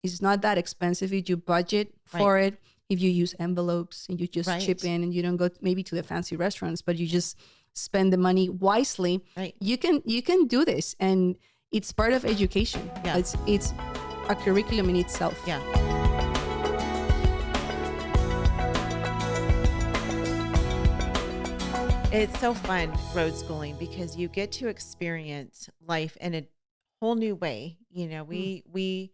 It's not that expensive if you budget for it. If you use envelopes and you just chip in and you don't go maybe to the fancy restaurants, but you just spend the money wisely, you can do this. And it's part of education. Yeah. It's a curriculum in itself. Yeah. It's so fun road schooling because you get to experience life in a whole new way. You know, we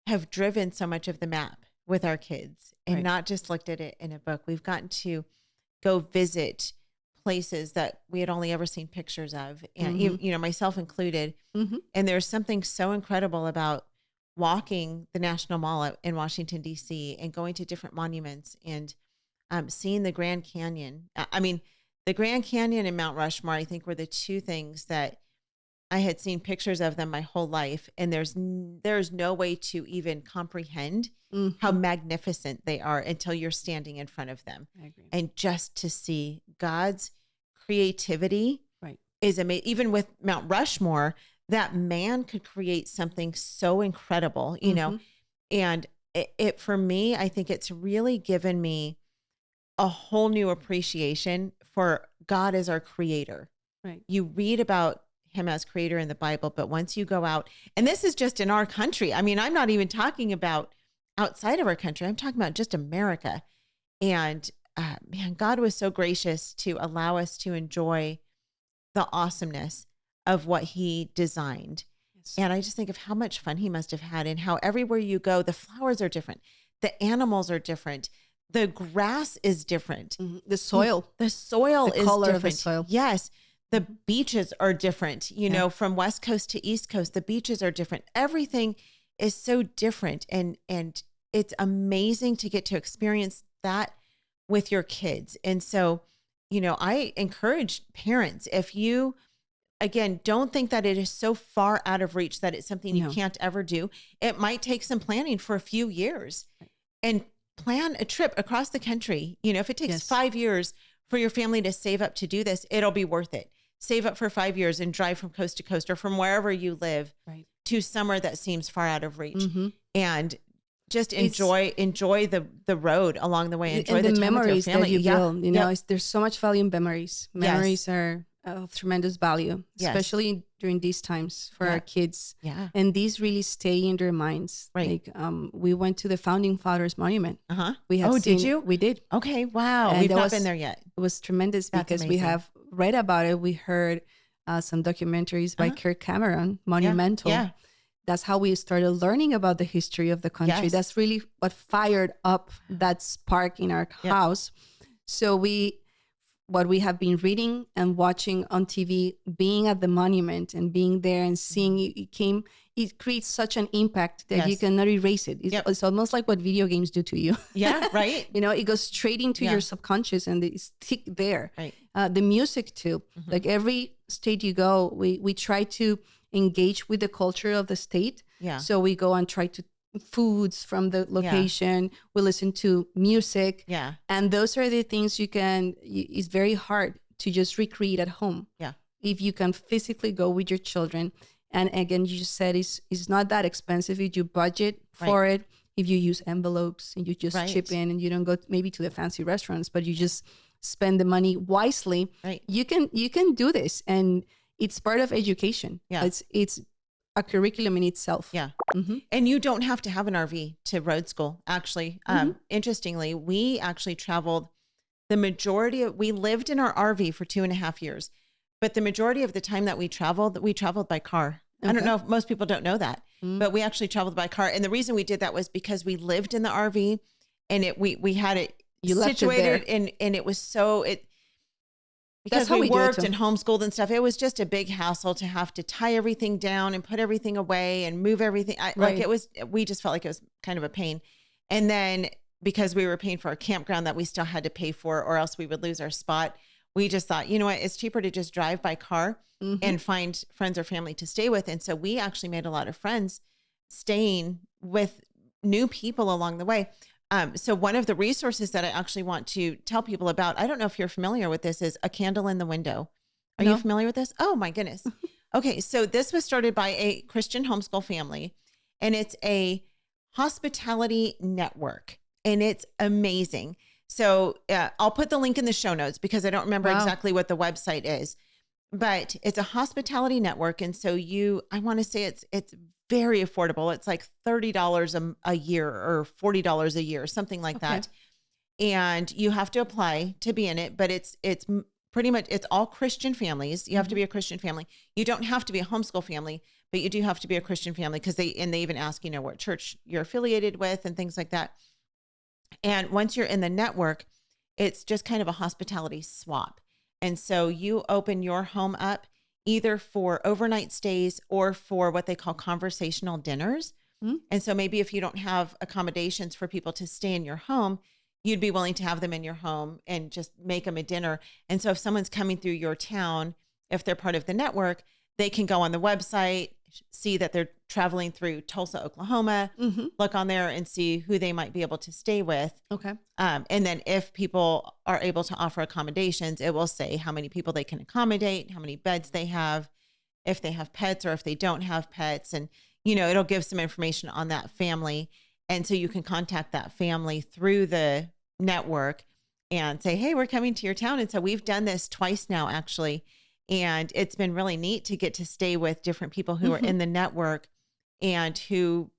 have driven so much of the map with our kids and not just looked at it in a book. We've gotten to go visit places that we had only ever seen pictures of, and you know, myself included. And there's something so incredible about walking the National Mall in Washington, D.C. and going to different monuments and seeing the Grand Canyon. I mean, the Grand Canyon and Mount Rushmore, I think, were the two things that I had seen pictures of them my whole life. And there's no way to even comprehend how magnificent they are until you're standing in front of them. I agree. And just to see God's creativity is amazing. Even with Mount Rushmore, that man could create something so incredible, you know, and it for me, I think it's really given me a whole new appreciation for God as our creator. Right. You read about him as creator in the Bible, but once you go out, and this is just in our country. I mean, I'm not even talking about outside of our country. I'm talking about just America. And man, God was so gracious to allow us to enjoy the awesomeness of what he designed. Yes. And I just think of how much fun he must have had and how everywhere you go, the flowers are different. The animals are different. The grass is different. The soil. The soil the is color different. Of the soil. Yes. The beaches are different, you know, from West Coast to East Coast, the beaches are different. Everything is so different. And it's amazing to get to experience that with your kids. And so, you know, I encourage parents, if you, again, don't think that it is so far out of reach that it's something you can't ever do. It might take some planning for a few years and plan a trip across the country. You know, if it takes 5 years for your family to save up to do this, it'll be worth it. Save up for 5 years and drive from coast to coast or from wherever you live to somewhere that seems far out of reach, and just enjoy the road along the way. Enjoy the memories time with your family. that you build. You know, there's so much value in memories. Memories are of tremendous value, especially during these times for our kids. Yeah. And these really stay in their minds. Right. Like we went to the Founding Fathers Monument. We have did you? We did. Okay. Wow. And We've not been there yet. It was tremendous. That's because amazing. we have read about it. We heard some documentaries by Kirk Cameron, Monumental. Yeah. That's how we started learning about the history of the country. Yes. That's really what fired up that spark in our house. So what we have been reading and watching on TV, being at the monument and being there and seeing it creates such an impact that you cannot erase it. It's almost like what video games do to you. Yeah, right. You know, it goes straight into your subconscious and it's stick there. Right. The music too. Like every state you go, we try to engage with the culture of the state. Yeah. So we go and try to foods from the location. We listen to music. Yeah. And those are the things it's very hard to just recreate at home. Yeah. If you can physically go with your children. And again, you just said it's not that expensive if you budget for it. If you use envelopes and you just chip in and you don't go maybe to the fancy restaurants, but you just spend the money wisely, you can do this. And it's part of education. Yeah. It's a curriculum in itself. Yeah. And you don't have to have an RV to road school. Actually, interestingly, we actually traveled we lived in our RV for 2.5 years, but the majority of the time that we traveled by car. Okay. I don't know if most people don't know that, but we actually traveled by car. And the reason we did that was because we lived in the RV and we had it situated and it was because we worked and homeschooled and stuff, it was just a big hassle to have to tie everything down and put everything away and move everything. We just felt like it was kind of a pain. And then because we were paying for a campground that we still had to pay for, or else we would lose our spot, we just thought, you know what, it's cheaper to just drive by car and find friends or family to stay with. And so we actually made a lot of friends staying with new people along the way. So one of the resources that I actually want to tell people about, I don't know if you're familiar with this, is A Candle in the Window. Are you familiar with this? Oh my goodness. Okay. So this was started by a Christian homeschool family, and it's a hospitality network, and it's amazing. So I'll put the link in the show notes because I don't remember exactly what the website is, but it's a hospitality network. And so I want to say it's very affordable. It's like $30 a year or $40 a year, something like that. And you have to apply to be in it, but it's pretty much, it's all Christian families. You have to be a Christian family. You don't have to be a homeschool family, but you do have to be a Christian family because they even ask, what church you're affiliated with and things like that. And once you're in the network, it's just kind of a hospitality swap. And so you open your home up either for overnight stays or for what they call conversational dinners. Mm-hmm. And so maybe if you don't have accommodations for people to stay in your home, you'd be willing to have them in your home and just make them a dinner. And so if someone's coming through your town, if they're part of the network, they can go on the website, see that they're traveling through Tulsa, Oklahoma, look on there and see who they might be able to stay with. Okay. And then if people are able to offer accommodations, it will say how many people they can accommodate, how many beds they have, if they have pets or if they don't have pets. And, it'll give some information on that family. And so you can contact that family through the network and say, hey, we're coming to your town. And so we've done this twice now, actually. And it's been really neat to get to stay with different people who are in the network and who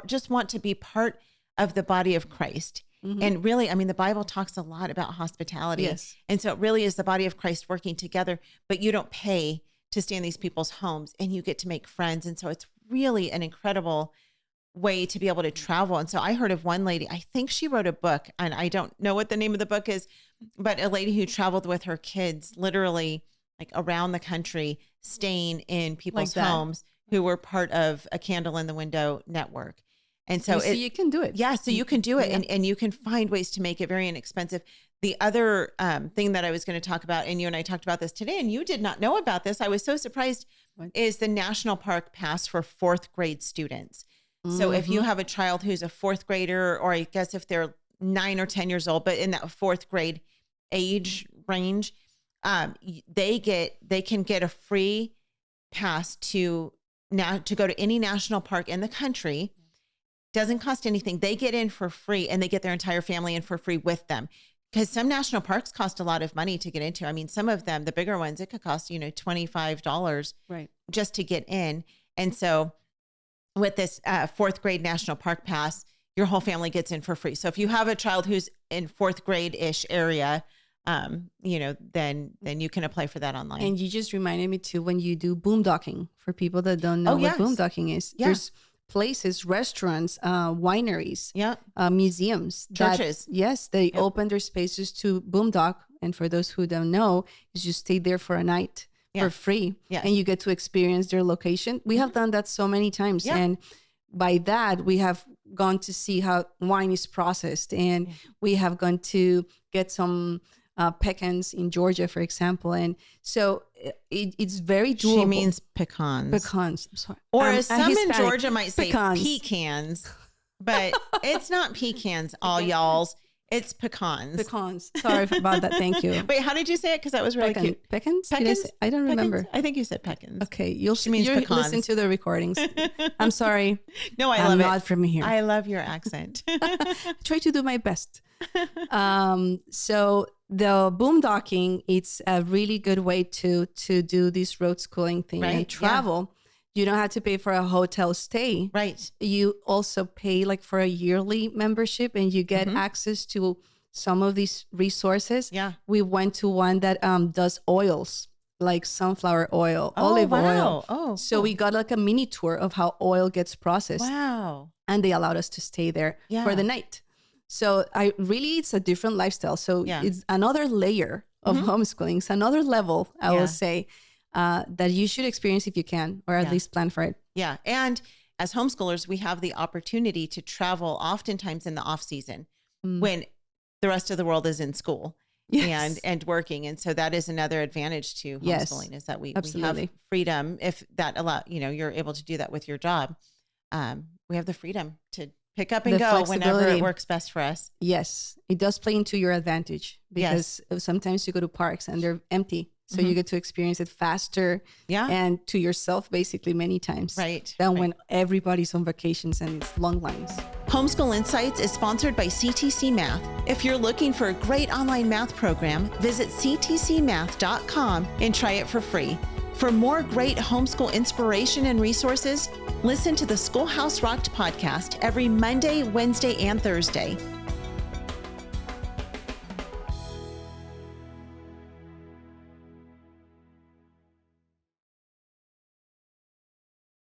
just want to be part of the body of Christ. And really, the Bible talks a lot about hospitality. Yes. And so it really is the body of Christ working together, but you don't pay to stay in these people's homes and you get to make friends. And so it's really an incredible way to be able to travel. And so I heard of one lady, I think she wrote a book, and I don't know what the name of the book is, but a lady who traveled with her kids literally like around the country, staying in people's homes who were part of a Candle in the Window network. And so you can do it. Yeah. So you can do it and you can find ways to make it very inexpensive. The other thing that I was going to talk about, and you and I talked about this today, and you did not know about this, I was so surprised, is the National Park Pass for 4th grade students. So if you have a child who's a 4th grader, or I guess if they're 9 or 10 years old, but in that 4th grade age range, they can get a free pass to go to any national park in the country. Doesn't cost anything. They get in for free and they get their entire family in for free with them. Because some national parks cost a lot of money to get into. Some of them, the bigger ones, it could cost, $25 just to get in. And so with this 4th grade National Park Pass, your whole family gets in for free. So if you have a child who's in 4th grade-ish area, then you can apply for that online. And you just reminded me too, when you do boondocking, for people that don't know what boondocking is, there's places, restaurants, wineries, museums, churches. They open their spaces to boondock. And for those who don't know, is you stay there for a night for free, and you get to experience their location. We have done that so many times, and by that we have gone to see how wine is processed, and we have gone to get some pecans in Georgia, for example. And so it's very doable. She means pecans. Pecans. I'm sorry. Or as some Hispanic. in Georgia might say Pecans. pecans, but it's not pecans, all y'alls. It's pecans. Pecans. Sorry about that. Thank you. Wait, how did you say it? Because that was really cute. Pecans? Pecans? I don't remember. I think you said pecans. Okay. You'll pecans. Listen to the recordings. I'm sorry. No, I love it. I'm not from here. I love your accent. Try to do my best. So the boondocking, it's a really good way to do this road schooling thing and travel. You don't have to pay for a hotel stay. Right. You also pay like for a yearly membership, and you get access to some of these resources. Yeah. We went to one that does oils, like sunflower oil, olive oil. Oh, so we got like a mini tour of how oil gets processed. Wow. And they allowed us to stay there for the night. So it's a different lifestyle. So it's another layer of homeschooling. It's another level, I will say, that you should experience if you can, or at least plan for it. Yeah. And as homeschoolers, we have the opportunity to travel oftentimes in the off season when the rest of the world is in school and working. And so that is another advantage to homeschooling, is that we have freedom. If that you're able to do that with your job. We have the freedom to pick up and go whenever it works best for us. Yes. It does play into your advantage, because sometimes you go to parks and they're empty. So you get to experience it faster and to yourself basically many times than when everybody's on vacations and it's long lines. Homeschool Insights is sponsored by CTC Math. If you're looking for a great online math program, visit ctcmath.com and try it for free. For more great homeschool inspiration and resources, listen to the Schoolhouse Rocked podcast every Monday, Wednesday, and Thursday.